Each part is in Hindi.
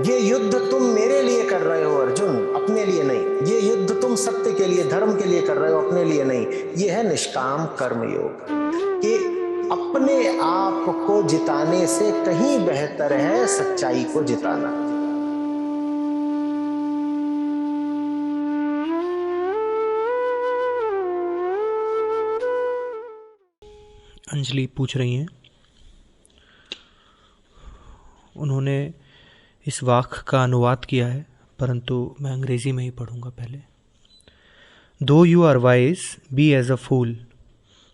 ये युद्ध तुम मेरे लिए कर रहे हो अर्जुन, अपने लिए नहीं। ये युद्ध तुम सत्य के लिए, धर्म के लिए कर रहे हो, अपने लिए नहीं। ये है निष्काम कर्म योग, कि अपने आप को जिताने से कहीं बेहतर है सच्चाई को जिताना। अंजलि पूछ रही हैं, उन्होंने इस वाक्य का अनुवाद किया है, परंतु मैं अंग्रेजी में ही पढ़ूंगा पहले। Though you are wise, be as a fool,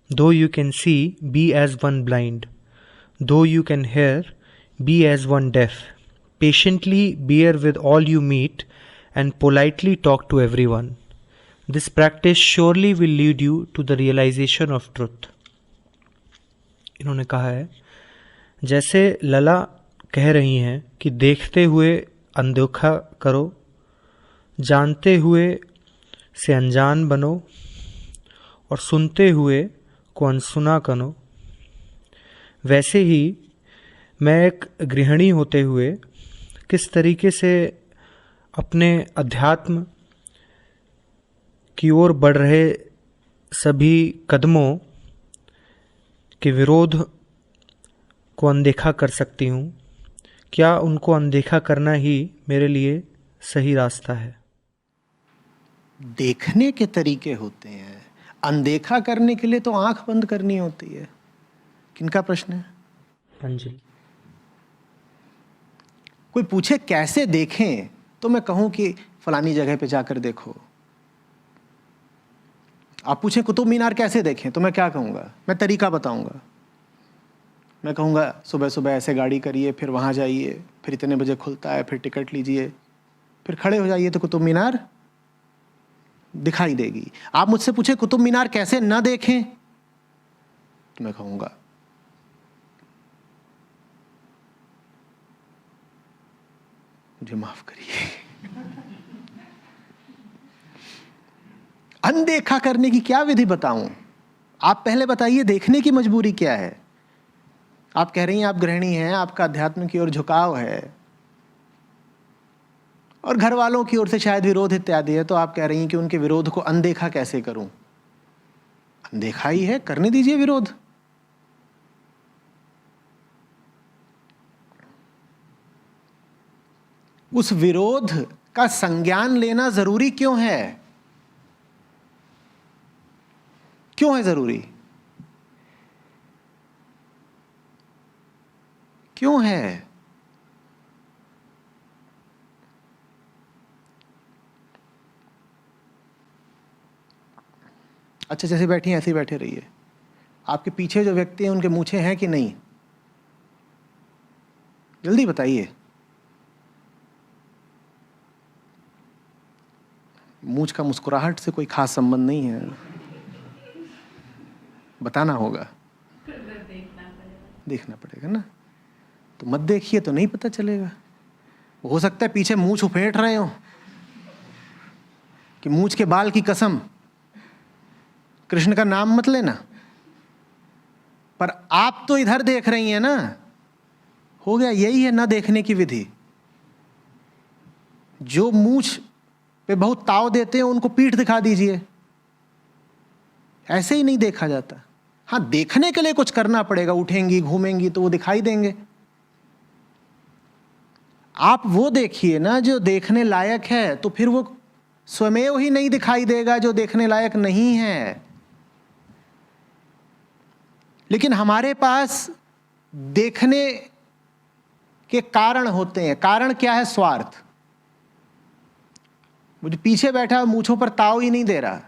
though you can see, be as one blind, though you can hear, be as one deaf, patiently bear with all you meet and politely talk to everyone. This practice surely will lead you to the realization of truth. इन्होंने कहा है, जैसे लला कह रही हैं कि देखते हुए अनदेखा करो, जानते हुए से अनजान बनो और सुनते हुए को अनसुना करो, वैसे ही मैं एक गृहिणी होते हुए किस तरीके से अपने अध्यात्म की ओर बढ़ रहे सभी कदमों के विरोध को अनदेखा कर सकती हूँ, क्या उनको अनदेखा करना ही मेरे लिए सही रास्ता है? देखने के तरीके होते हैं, अनदेखा करने के लिए तो आंख बंद करनी होती है। किनका प्रश्न है? अंजलि। कोई पूछे कैसे देखें तो मैं कहूं कि फलानी जगह पे जाकर देखो। आप पूछें कुतुब मीनार कैसे देखें तो मैं क्या कहूंगा? मैं तरीका बताऊंगा। मैं कहूंगा सुबह सुबह ऐसे गाड़ी करिए, फिर वहां जाइए, फिर इतने बजे खुलता है, फिर टिकट लीजिए, फिर खड़े हो जाइए तो कुतुब मीनार दिखाई देगी। आप मुझसे पूछे कुतुब मीनार कैसे न देखें तो मैं कहूंगा मुझे माफ करिए। अनदेखा करने की क्या विधि बताऊं? आप पहले बताइए देखने की मजबूरी क्या है? आप कह रही हैं आप गृहिणी हैं, आपका अध्यात्म की ओर झुकाव है और घर वालों की ओर से शायद विरोध इत्यादि है, तो आप कह रही हैं कि उनके विरोध को अनदेखा कैसे करूं? अनदेखा ही है, करने दीजिए विरोध। उस विरोध का संज्ञान लेना जरूरी क्यों है? क्यों है जरूरी? क्यों है? अच्छा, जैसे बैठी हैं ऐसे ही बैठे रहिए। आपके पीछे जो व्यक्ति हैं उनके मूछें हैं कि नहीं? जल्दी बताइए। मूछ का मुस्कुराहट से कोई खास संबंध नहीं है, बताना होगा, देखना पड़ेगा ना। तो मत देखिए तो नहीं पता चलेगा। हो सकता है पीछे मूछ उफेट रहे हो कि मूछ के बाल की कसम, कृष्ण का नाम मत लेना, पर आप तो इधर देख रही हैं ना। हो गया, यही है ना देखने की विधि। जो मूछ पे बहुत ताव देते हैं उनको पीठ दिखा दीजिए, ऐसे ही नहीं देखा जाता। हाँ, देखने के लिए कुछ करना पड़ेगा, उठेंगी घूमेंगी तो वो दिखाई देंगे। आप वो देखिए ना जो देखने लायक है, तो फिर वो स्वमेव ही नहीं दिखाई देगा जो देखने लायक नहीं है। लेकिन हमारे पास देखने के कारण होते हैं। कारण क्या है? स्वार्थ। मुझे पीछे बैठा मूंछों पर ताव ही नहीं दे रहा,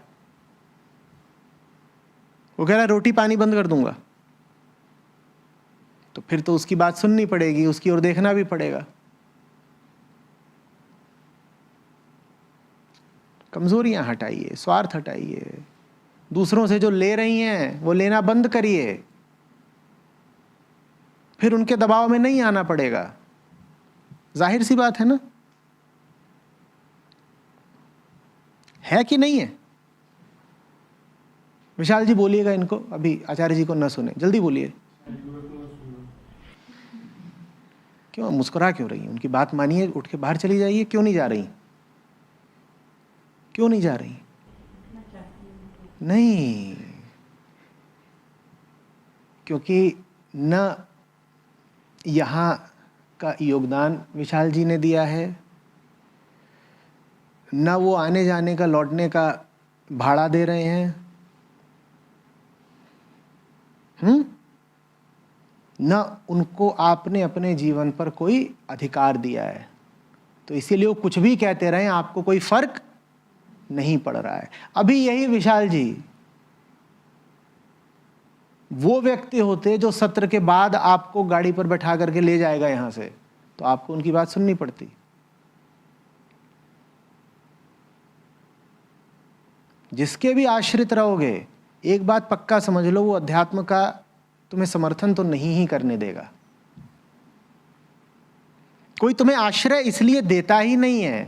वो कह रहा रोटी पानी बंद कर दूंगा, तो फिर तो उसकी बात सुननी पड़ेगी, उसकी ओर देखना भी पड़ेगा। कमजोरियां हटाइए, स्वार्थ हटाइए, दूसरों से जो ले रही हैं वो लेना बंद करिए, फिर उनके दबाव में नहीं आना पड़ेगा। जाहिर सी बात है ना, है कि नहीं है? विशाल जी बोलिएगा इनको, अभी आचार्य जी को न सुने, जल्दी बोलिए। क्यों मुस्कुरा क्यों रही हैं? उनकी बात मानिए, उठ के बाहर चली जाइए। क्यों नहीं जा रही? क्यों नहीं जा रही? नहीं, क्योंकि न यहाँ का योगदान विशाल जी ने दिया है, न वो आने जाने का लौटने का भाड़ा दे रहे हैं, न उनको आपने अपने जीवन पर कोई अधिकार दिया है। तो इसीलिए वो कुछ भी कहते रहे, आपको कोई फर्क नहीं पड़ रहा है। अभी यही विशाल जी वो व्यक्ति होते जो सत्र के बाद आपको गाड़ी पर बैठा करके ले जाएगा यहां से, तो आपको उनकी बात सुननी पड़ती। जिसके भी आश्रित रहोगे, एक बात पक्का समझ लो, वो अध्यात्म का तुम्हें समर्थन तो नहीं ही करने देगा। कोई तुम्हें आश्रय इसलिए देता ही नहीं है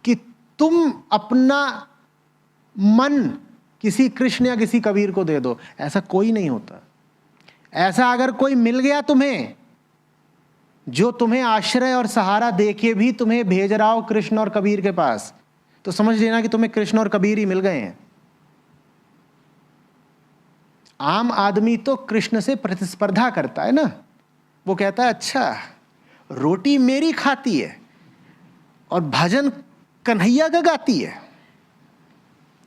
कि तुम अपना मन किसी कृष्ण या किसी कबीर को दे दो। ऐसा कोई नहीं होता। ऐसा अगर कोई मिल गया तुम्हें, जो तुम्हें आश्रय और सहारा देके भी तुम्हें भेज रहा हो कृष्ण और कबीर के पास, तो समझ लेना कि तुम्हें कृष्ण और कबीर ही मिल गए हैं। आम आदमी तो कृष्ण से प्रतिस्पर्धा करता है ना। वो कहता है अच्छा रोटी मेरी खाती है और भजन कन्हैया का गाती है,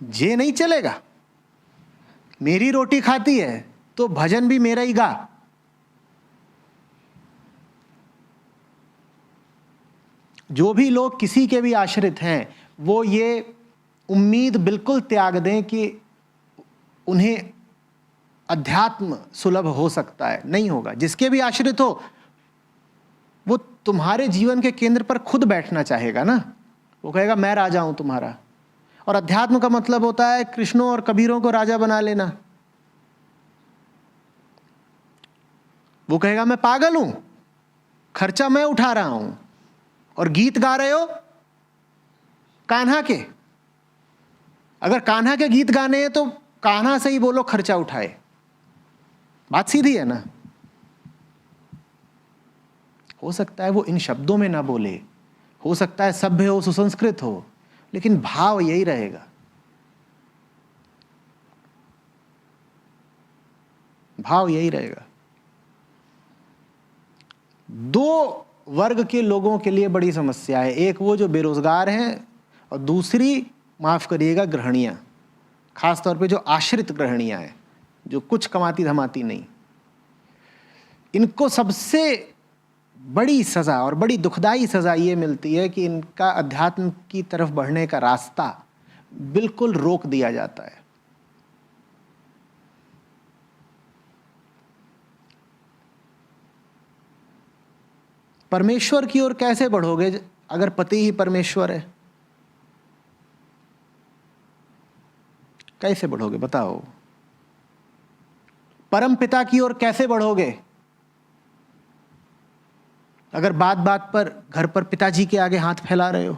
जे नहीं चलेगा। मेरी रोटी खाती है तो भजन भी मेरा ही गा। जो भी लोग किसी के भी आश्रित हैं, वो ये उम्मीद बिल्कुल त्याग दें कि उन्हें अध्यात्म सुलभ हो सकता है। नहीं होगा। जिसके भी आश्रित हो, वो तुम्हारे जीवन के केंद्र पर खुद बैठना चाहेगा ना। वो कहेगा मैं राजा हूं तुम्हारा। और अध्यात्म का मतलब होता है कृष्णों और कबीरों को राजा बना लेना। वो कहेगा मैं पागल हूं, खर्चा मैं उठा रहा हूं, और गीत गा रहे हो कान्हा के। अगर कान्हा के गीत गाने हैं तो कान्हा से ही बोलो खर्चा उठाए। बात सीधी है ना। हो सकता है वो इन शब्दों में ना बोले, हो सकता है सभ्य हो, सुसंस्कृत हो, लेकिन भाव यही रहेगा। भाव यही रहेगा। दो वर्ग के लोगों के लिए बड़ी समस्या है। एक वो जो बेरोजगार हैं, और दूसरी, माफ करिएगा, गृहणियां। खास तौर पे जो आश्रित गृहणियां हैं, जो कुछ कमाती धमाती नहीं। इनको सबसे बड़ी सजा और बड़ी दुखदाई सजा ये मिलती है कि इनका अध्यात्म की तरफ बढ़ने का रास्ता बिल्कुल रोक दिया जाता है। परमेश्वर की ओर कैसे बढ़ोगे अगर पति ही परमेश्वर है? कैसे बढ़ोगे बताओ? परम पिता की ओर कैसे बढ़ोगे अगर बात बात पर घर पर पिताजी के आगे हाथ फैला रहे हो?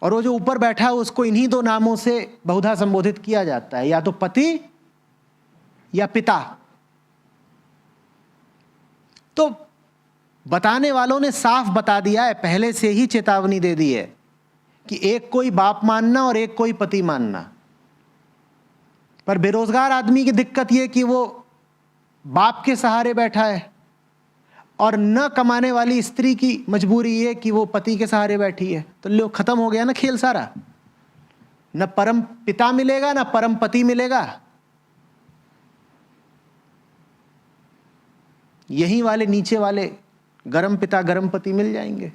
और वो जो ऊपर बैठा है उसको इन्हीं दो नामों से बहुधा संबोधित किया जाता है, या तो पति या पिता। तो बताने वालों ने साफ बता दिया है, पहले से ही चेतावनी दे दी है कि एक कोई बाप मानना और एक कोई पति मानना। पर बेरोजगार आदमी की दिक्कत यह कि वो बाप के सहारे बैठा है, और न कमाने वाली स्त्री की मजबूरी ये कि वो पति के सहारे बैठी है। तो लो, खत्म हो गया ना खेल सारा। न परम पिता मिलेगा, न परम पति मिलेगा। यही वाले नीचे वाले गरम पिता गरम पति मिल जाएंगे।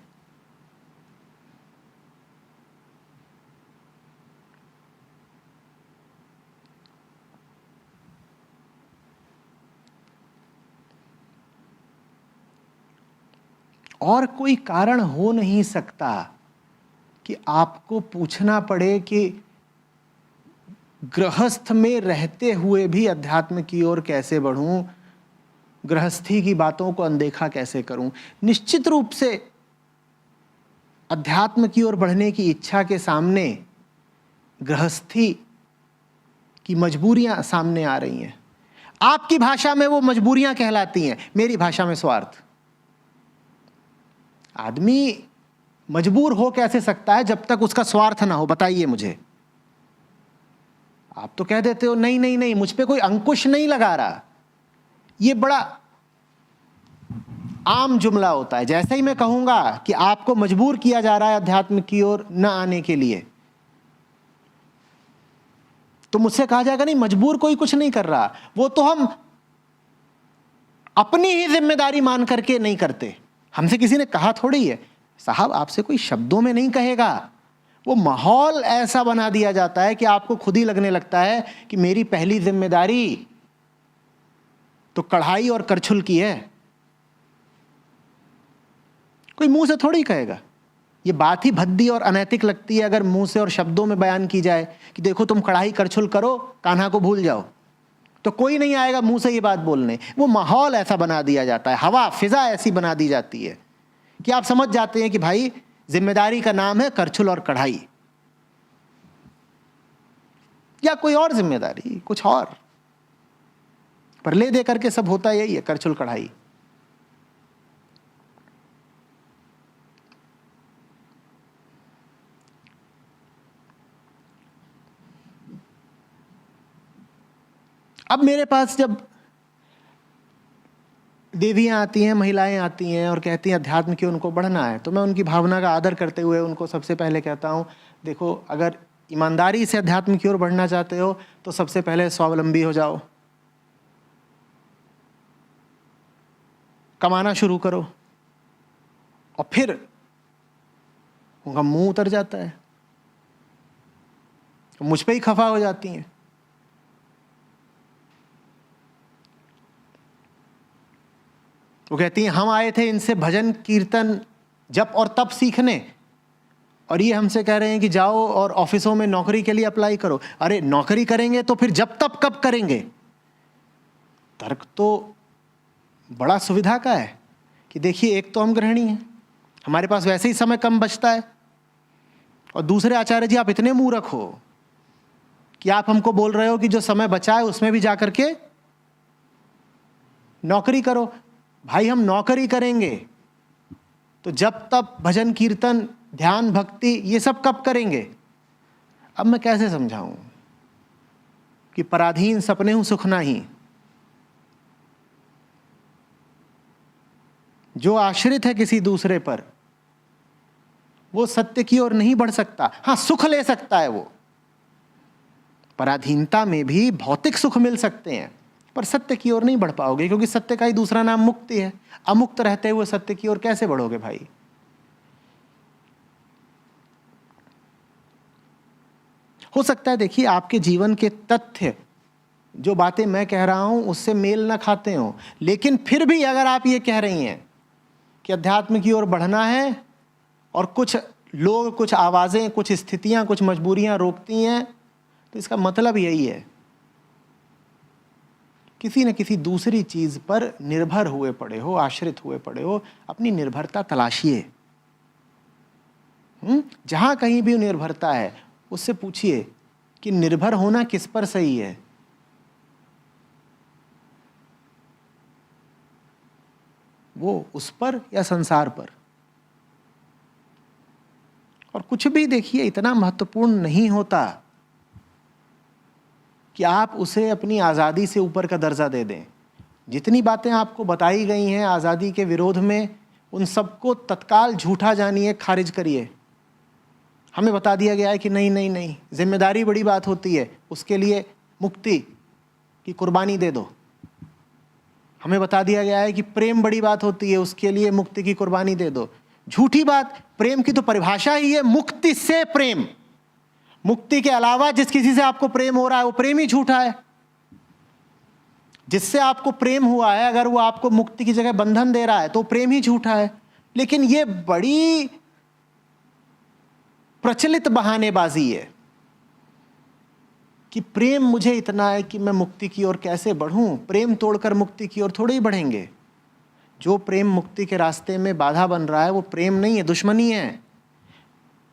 और कोई कारण हो नहीं सकता कि आपको पूछना पड़े कि गृहस्थ में रहते हुए भी अध्यात्म की ओर कैसे बढ़ूं, गृहस्थी की बातों को अनदेखा कैसे करूं। निश्चित रूप से अध्यात्म की ओर बढ़ने की इच्छा के सामने गृहस्थी की मजबूरियां सामने आ रही हैं। आपकी भाषा में वो मजबूरियां कहलाती हैं, मेरी भाषा में स्वार्थ। आदमी मजबूर हो कैसे सकता है जब तक उसका स्वार्थ ना हो? बताइए मुझे। आप तो कह देते हो नहीं नहीं नहीं, मुझ पे कोई अंकुश नहीं लगा रहा। ये बड़ा आम जुमला होता है। जैसे ही मैं कहूंगा कि आपको मजबूर किया जा रहा है अध्यात्म की ओर न आने के लिए, तो मुझसे कहा जाएगा नहीं, मजबूर कोई कुछ नहीं कर रहा, वो तो हम अपनी ही जिम्मेदारी मान करके नहीं करते। हमसे किसी ने कहा थोड़ी है। साहब, आपसे कोई शब्दों में नहीं कहेगा, वो माहौल ऐसा बना दिया जाता है कि आपको खुद ही लगने लगता है कि मेरी पहली जिम्मेदारी तो कढ़ाई और करछुल की है। कोई मुंह से थोड़ी कहेगा। ये बात ही भद्दी और अनैतिक लगती है अगर मुंह से और शब्दों में बयान की जाए कि देखो तुम कढ़ाई करछुल करो, कान्हा को भूल जाओ, तो कोई नहीं आएगा मुंह से ये बात बोलने। वो माहौल ऐसा बना दिया जाता है, हवा फिजा ऐसी बना दी जाती है कि आप समझ जाते हैं कि भाई जिम्मेदारी का नाम है करछुल और कढ़ाई, या कोई और जिम्मेदारी, कुछ और, पर ले दे करके सब होता यही है, करछुल कढ़ाई। अब मेरे पास जब देवियां आती हैं, महिलाएं आती हैं और कहती हैं अध्यात्म की उनको बढ़ना है, तो मैं उनकी भावना का आदर करते हुए उनको सबसे पहले कहता हूं, देखो अगर ईमानदारी से अध्यात्म की ओर बढ़ना चाहते हो तो सबसे पहले स्वावलंबी हो जाओ, कमाना शुरू करो। और फिर उनका मुंह उतर जाता है, मुझ पे ही खफा हो जाती हैं। वो कहती हैं हम आए थे इनसे भजन कीर्तन जप और तप सीखने, और ये हमसे कह रहे हैं कि जाओ और ऑफिसों में नौकरी के लिए अप्लाई करो। अरे नौकरी करेंगे तो फिर जप तप कब करेंगे? तर्क तो बड़ा सुविधा का है कि देखिए, एक तो हम गृहिणी हैं, हमारे पास वैसे ही समय कम बचता है, और दूसरे आचार्य जी आप इतने मूर्ख हो कि आप हमको बोल रहे हो कि जो समय बचा है उसमें भी जाकर के नौकरी करो। भाई हम नौकरी करेंगे तो जब तब भजन कीर्तन ध्यान भक्ति ये सब कब करेंगे? अब मैं कैसे समझाऊं कि पराधीन सपने हूं सुख नाही। जो आश्रित है किसी दूसरे पर वो सत्य की ओर नहीं बढ़ सकता। हाँ, सुख ले सकता है वो, पराधीनता में भी भौतिक सुख मिल सकते हैं, पर सत्य की ओर नहीं बढ़ पाओगे, क्योंकि सत्य का ही दूसरा नाम मुक्ति है। अमुक्त रहते हुए सत्य की ओर कैसे बढ़ोगे भाई? हो सकता है देखिए आपके जीवन के तथ्य, जो बातें मैं कह रहा हूं उससे मेल ना खाते हो, लेकिन फिर भी अगर आप ये कह रही हैं कि अध्यात्म की ओर बढ़ना है और कुछ लोग, कुछ आवाजें, कुछ स्थितियां, कुछ मजबूरियां रोकती हैं, तो इसका मतलब यही है किसी न किसी दूसरी चीज पर निर्भर हुए पड़े हो, आश्रित हुए पड़े हो। अपनी निर्भरता तलाशिए। जहां कहीं भी निर्भरता है उससे पूछिए कि निर्भर होना किस पर सही है। वो उस पर या संसार पर। और कुछ भी देखिए इतना महत्वपूर्ण नहीं होता कि आप उसे अपनी आज़ादी से ऊपर का दर्जा दे दें। जितनी बातें आपको बताई गई हैं आज़ादी के विरोध में, उन सबको तत्काल झूठा जानिए, खारिज करिए। हमें बता दिया गया है कि नहीं नहीं नहीं, जिम्मेदारी बड़ी बात होती है, उसके लिए मुक्ति की कुर्बानी दे दो। हमें बता दिया गया है कि प्रेम बड़ी बात होती है, उसके लिए मुक्ति की कुर्बानी दे दो। झूठी बात। प्रेम की तो परिभाषा ही है मुक्ति से प्रेम। मुक्ति के अलावा जिस किसी से आपको प्रेम हो रहा है वो प्रेम ही झूठा है। जिससे आपको प्रेम हुआ है, अगर वो आपको मुक्ति की जगह बंधन दे रहा है तो प्रेम ही झूठा है। लेकिन ये बड़ी प्रचलित बहानेबाजी है कि प्रेम मुझे इतना है कि मैं मुक्ति की ओर कैसे बढ़ूं। प्रेम तोड़कर मुक्ति की ओर थोड़े ही बढ़ेंगे। जो प्रेम मुक्ति के रास्ते में बाधा बन रहा है वो प्रेम नहीं है, दुश्मनी है।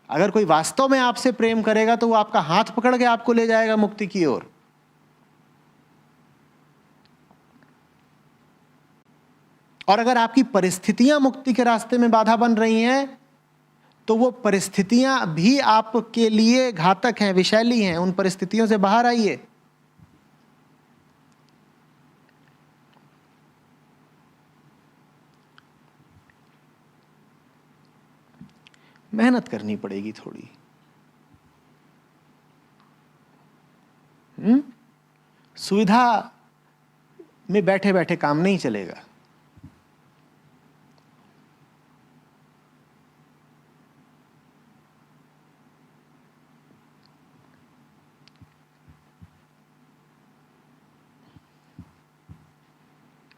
अगर कोई वास्तव में आपसे प्रेम करेगा तो वो आपका हाथ पकड़ के आपको ले जाएगा मुक्ति की ओर। और अगर आपकी परिस्थितियां मुक्ति के रास्ते में बाधा बन रही हैं, तो वो परिस्थितियां भी आपके लिए घातक हैं, विषैली हैं। उन परिस्थितियों से बाहर आइए। मेहनत करनी पड़ेगी थोड़ी। सुविधा में बैठे बैठे काम नहीं चलेगा।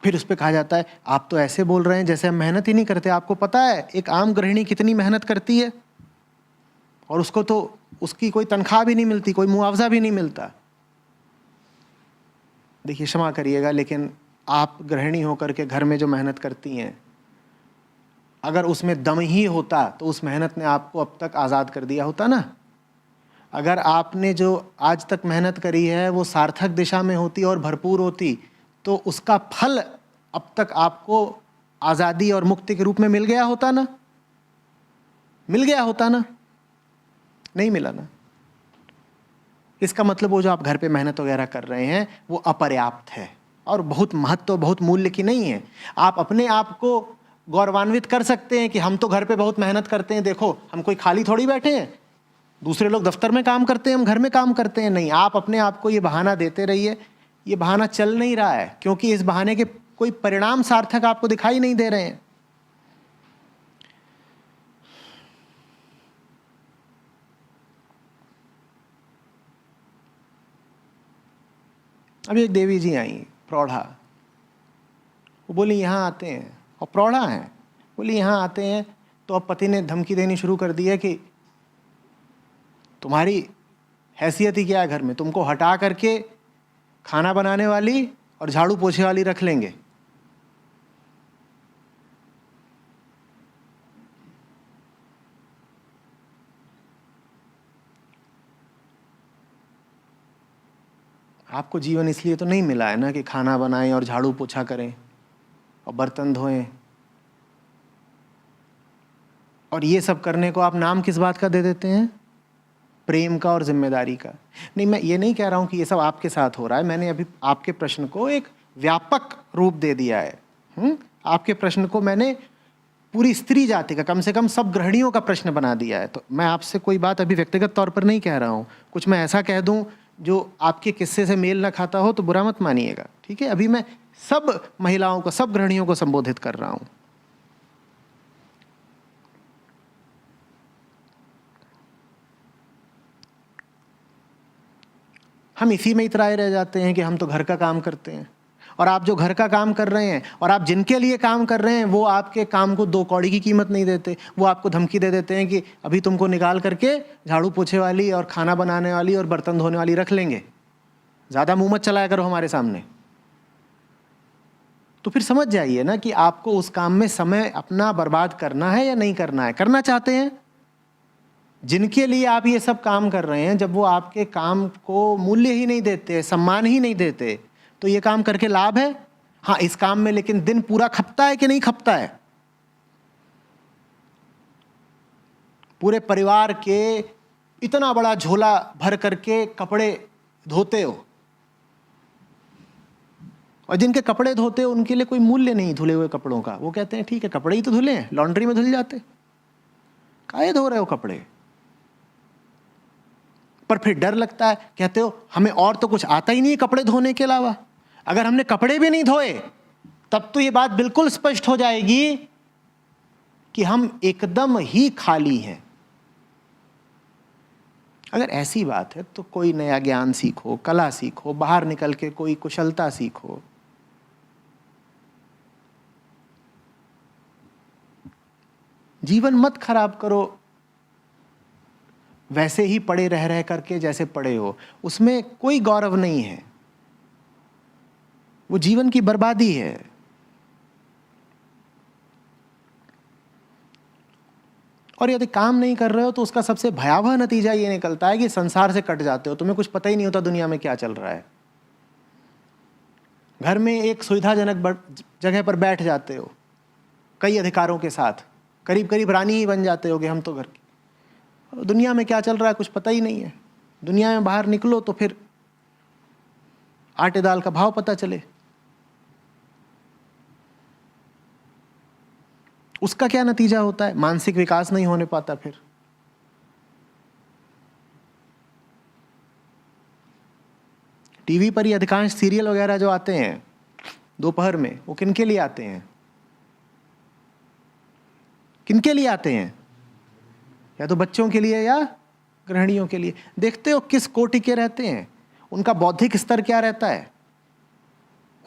फिर उस पर कहा जाता है आप तो ऐसे बोल रहे हैं जैसे हम मेहनत ही नहीं करते। आपको पता है एक आम गृहिणी कितनी मेहनत करती है, और उसको तो उसकी कोई तनख्वाह भी नहीं मिलती, कोई मुआवजा भी नहीं मिलता। देखिए, क्षमा करिएगा, लेकिन आप गृहिणी होकर के घर में जो मेहनत करती हैं, अगर उसमें दम ही होता तो उस मेहनत ने आपको अब तक आज़ाद कर दिया होता ना। अगर आपने जो आज तक मेहनत करी है वो सार्थक दिशा में होती और भरपूर होती, तो उसका फल अब तक आपको आज़ादी और मुक्ति के रूप में मिल गया होता ना। मिल गया होता ना, नहीं मिला ना। इसका मतलब वो जो आप घर पे मेहनत वगैरह कर रहे हैं वो अपर्याप्त है और बहुत महत्व, बहुत मूल्य की नहीं है। आप अपने आप को गौरवान्वित कर सकते हैं कि हम तो घर पे बहुत मेहनत करते हैं, देखो हम कोई खाली थोड़ी बैठे हैं। दूसरे लोग दफ्तर में काम करते हैं, हम घर में काम करते हैं। नहीं, आप अपने आप को ये बहाना देते रहिए। ये बहाना चल नहीं रहा है, क्योंकि इस बहाने के कोई परिणाम सार्थक आपको दिखाई नहीं दे रहे हैं। अभी एक देवी जी आई प्रौढ़ा, वो बोली यहाँ आते हैं, और प्रौढ़ा हैं, बोली यहाँ आते हैं तो अब पति ने धमकी देनी शुरू कर दी है कि तुम्हारी हैसियत ही क्या है घर में, तुमको हटा करके खाना बनाने वाली और झाड़ू पोछे वाली रख लेंगे। आपको जीवन इसलिए तो नहीं मिला है ना कि खाना बनाएं और झाड़ू पोछा करें और बर्तन धोएं, और ये सब करने को आप नाम किस बात का दे देते हैं? प्रेम का और जिम्मेदारी का। नहीं, मैं ये नहीं कह रहा हूँ कि ये सब आपके साथ हो रहा है। मैंने अभी आपके प्रश्न को एक व्यापक रूप दे दिया है। आपके प्रश्न को मैंने पूरी स्त्री जाति का, कम से कम सब गृहिणियों का प्रश्न बना दिया है। तो मैं आपसे कोई बात अभी व्यक्तिगत तौर पर नहीं कह रहा हूँ। कुछ मैं ऐसा कह दूँ जो आपके किस्से से मेल ना खाता हो तो बुरा मत मानिएगा, ठीक है? अभी मैं सब महिलाओं को, सब गृहिणियों को संबोधित कर रहा हूँ। हम इसी में इतराए रह जाते हैं कि हम तो घर का काम करते हैं, और आप जो घर का काम कर रहे हैं और आप जिनके लिए काम कर रहे हैं वो आपके काम को 2 कौड़ी की कीमत नहीं देते। वो आपको धमकी दे देते हैं कि अभी तुमको निकाल करके झाड़ू पोछे वाली और खाना बनाने वाली और बर्तन धोने वाली रख लेंगे, ज़्यादा मुँह मत चलाया करो हमारे सामने। तो फिर समझ जाइए ना कि आपको उस काम में समय अपना बर्बाद करना है या नहीं करना है। करना चाहते हैं, जिनके लिए आप ये सब काम कर रहे हैं, जब वो आपके काम को मूल्य ही नहीं देते, सम्मान ही नहीं देते, तो ये काम करके लाभ है? हाँ, इस काम में लेकिन दिन पूरा खपता है कि नहीं खपता है? पूरे परिवार के इतना बड़ा झोला भर करके कपड़े धोते हो, और जिनके कपड़े धोते हो उनके लिए कोई मूल्य नहीं धुले हुए कपड़ों का। वो कहते हैं ठीक है, कपड़े ही तो धुले हैं, लॉन्ड्री में धुल जाते, काहे धो रहे हो कपड़े? पर फिर डर लगता है, कहते हो हमें और तो कुछ आता ही नहीं है कपड़े धोने के अलावा। अगर हमने कपड़े भी नहीं धोए तब तो ये बात बिल्कुल स्पष्ट हो जाएगी कि हम एकदम ही खाली हैं। अगर ऐसी बात है तो कोई नया ज्ञान सीखो, कला सीखो, बाहर निकल के कोई कुशलता सीखो। जीवन मत खराब करो वैसे ही पड़े रह रह करके जैसे पड़े हो, उसमें कोई गौरव नहीं है, वो जीवन की बर्बादी है। और यदि काम नहीं कर रहे हो तो उसका सबसे भयावह नतीजा ये निकलता है कि संसार से कट जाते हो, तुम्हें कुछ पता ही नहीं होता दुनिया में क्या चल रहा है। घर में एक सुविधाजनक जगह पर बैठ जाते हो, कई अधिकारों के साथ, करीब करीब रानी ही बन जाते होगे हम तो घर की। दुनिया में क्या चल रहा है कुछ पता ही नहीं है। दुनिया में बाहर निकलो तो फिर आटे दाल का भाव पता चले। उसका क्या नतीजा होता है? मानसिक विकास नहीं होने पाता। फिर टीवी पर ही अधिकांश सीरियल वगैरह जो आते हैं दोपहर में, वो किनके लिए आते हैं? किनके लिए आते हैं? या तो बच्चों के लिए या गृहिणियों के लिए। देखते हो किस कोटि के रहते हैं, उनका बौद्धिक स्तर क्या रहता है,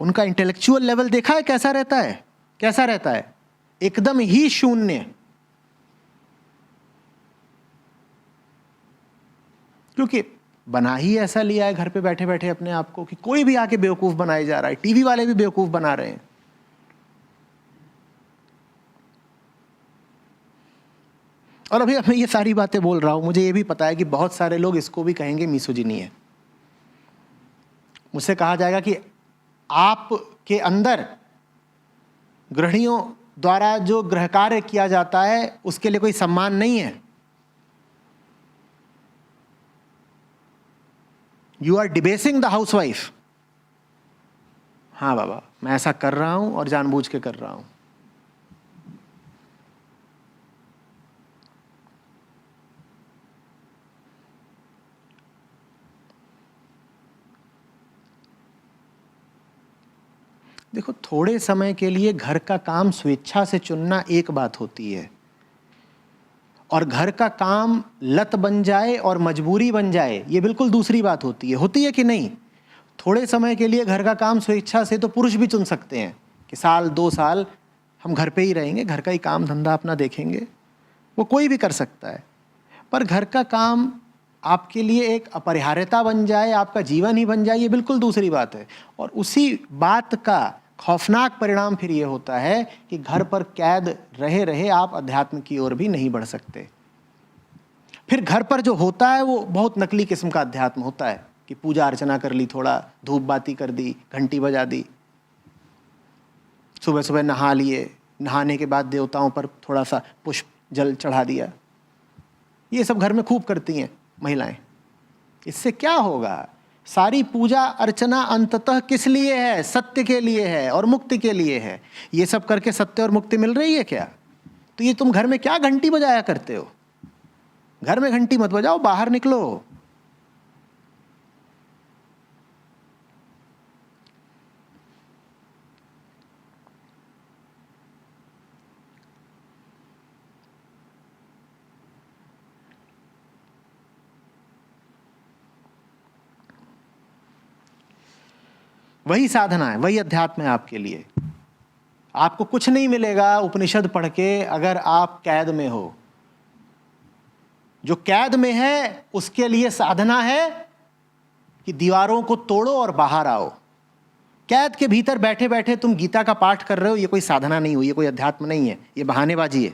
उनका इंटेलेक्चुअल लेवल देखा है कैसा रहता है? कैसा रहता है? एकदम ही शून्य। क्योंकि बना ही ऐसा लिया है घर पे बैठे बैठे अपने आप को कि कोई भी आके बेवकूफ बनाया जा रहा है। टीवी वाले भी बेवकूफ बना रहे हैं। और अभी मैं ये सारी बातें बोल रहा हूं, मुझे ये भी पता है कि बहुत सारे लोग इसको भी कहेंगे मिसोजिनी है। मुझसे कहा जाएगा कि आपके अंदर गृहिणियों द्वारा जो गृह कार्य किया जाता है उसके लिए कोई सम्मान नहीं है। You are debasing the housewife. हाँ बाबा, मैं ऐसा कर रहा हूं और जानबूझ के कर रहा हूं। देखो, थोड़े समय के लिए घर का काम स्वेच्छा से चुनना एक बात होती है, और घर का काम लत बन जाए और मजबूरी बन जाए ये बिल्कुल दूसरी बात होती है। होती है कि नहीं? थोड़े समय के लिए घर का काम स्वेच्छा से तो पुरुष भी चुन सकते हैं कि साल 2 साल हम घर पे ही रहेंगे, घर का ही काम धंधा अपना देखेंगे, वो कोई भी कर सकता है। पर घर का काम आपके लिए एक अपरिहार्यता बन जाए, आपका जीवन ही बन जाए, ये बिल्कुल दूसरी बात है। और उसी बात का खौफनाक परिणाम फिर ये होता है कि घर पर कैद रहे रहे आप अध्यात्म की ओर भी नहीं बढ़ सकते। फिर घर पर जो होता है वो बहुत नकली किस्म का अध्यात्म होता है कि पूजा अर्चना कर ली, थोड़ा धूप बाती कर दी, घंटी बजा दी, सुबह सुबह नहा लिए, नहाने के बाद देवताओं पर थोड़ा सा पुष्प जल चढ़ा दिया। ये सब घर में खूब करती हैं महिलाएं। इससे क्या होगा? सारी पूजा अर्चना अंततः किस लिए है? सत्य के लिए है और मुक्ति के लिए है। ये सब करके सत्य और मुक्ति मिल रही है क्या? तो ये तुम घर में क्या घंटी बजाया करते हो? घर में घंटी मत बजाओ, बाहर निकलो। वही साधना है, वही अध्यात्म है आपके लिए। आपको कुछ नहीं मिलेगा उपनिषद पढ़ के अगर आप कैद में हो। जो कैद में है उसके लिए साधना है कि दीवारों को तोड़ो और बाहर आओ। कैद के भीतर बैठे बैठे तुम गीता का पाठ कर रहे हो, ये कोई साधना नहीं हुई, ये कोई अध्यात्म नहीं है, ये बहानेबाजी है।